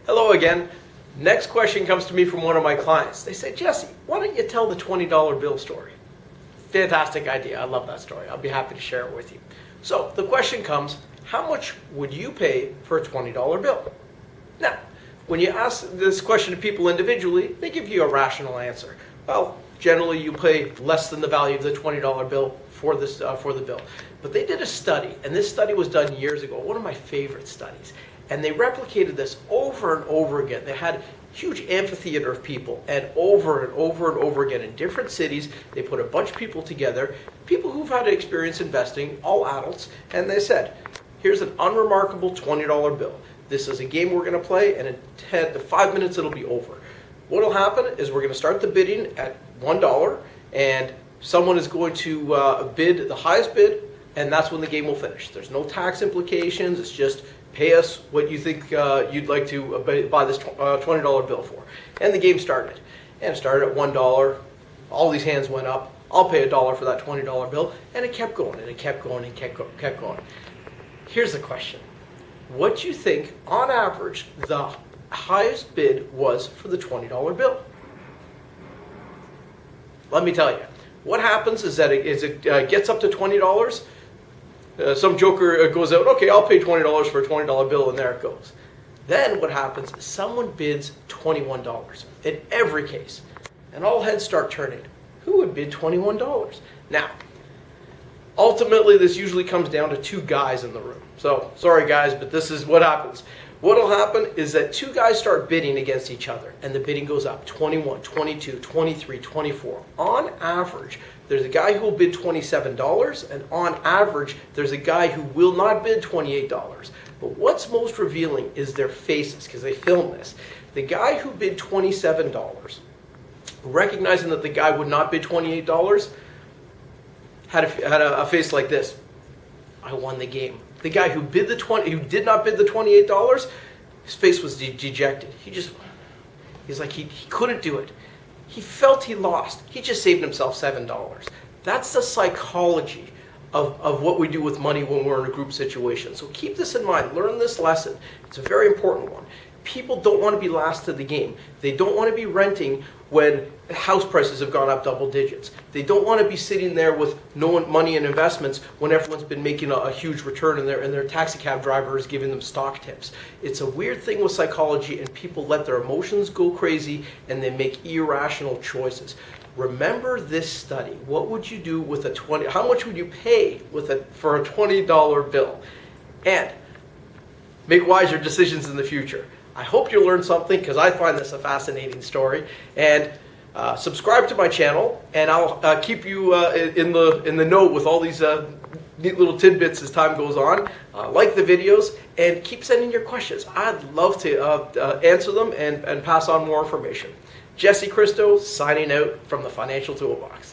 Hello again. Next question comes to me from one of my clients. They say, Jesse, why don't you tell the $20 bill story? Fantastic idea. I love that story. I'll be happy to share it with you. So the question comes, how much would you pay for a $20 bill? Now, when you ask this question to people individually, they give you a rational answer. Well, generally you pay less than the value of the $20 bill for the bill. But they did a study, and this study was done years ago, one of my favorite studies. And they replicated this over and over again. They had a huge amphitheater of people, and over again in different cities, they put a bunch of people together, people who've had experience investing, all adults, and they said, here's an unremarkable $20 bill. This is a game we're going to play, and in 10 to 5 minutes it'll be over. What will happen is we're going to start the bidding at $1, and someone is going to bid the highest bid, and that's when the game will finish. There's no tax implications. It's just pay us what you think you'd like to buy this $20 bill for. And the game started. And it started at $1. All these hands went up. I'll pay $1 for that $20 bill. And it kept going, and it kept going, and kept going. Here's the question. What do you think, on average, the highest bid was for the $20 bill? Let me tell you. What happens is that it gets up to $20, some joker goes out, okay, I'll pay $20 for a $20 bill, and there it goes. Then what happens is someone bids $21 in every case, and all heads start turning. Who would bid $21? Now, ultimately, this usually comes down to two guys in the room. So, sorry guys, but this is what happens. What will happen is that two guys start bidding against each other, and the bidding goes up 21, 22, 23, 24. On average, there's a guy who will bid $27, and on average, there's a guy who will not bid $28. But what's most revealing is their faces, because they film this. The guy who bid $27, recognizing that the guy would not bid $28, had a face like this. I won the game. The guy who did not bid the $28, his face was dejected. He's like he couldn't do it. He felt he lost. He just saved himself $7. That's the psychology of what we do with money when we're in a group situation. So keep this in mind. Learn this lesson. It's a very important one. People don't want to be last to the game. They don't want to be renting when house prices have gone up double digits. They don't want to be sitting there with no money and investments when everyone's been making a huge return and their taxi cab driver is giving them stock tips. It's a weird thing with psychology, and people let their emotions go crazy and they make irrational choices. Remember this study. What would you do with how much would you pay for a $20 bill? And make wiser decisions in the future. I hope you learned something, because I find this a fascinating story. And subscribe to my channel, and I'll keep you in the know with all these neat little tidbits as time goes on. Like the videos, and keep sending your questions. I'd love to answer them and pass on more information. Jesse Christo signing out from the Financial Toolbox.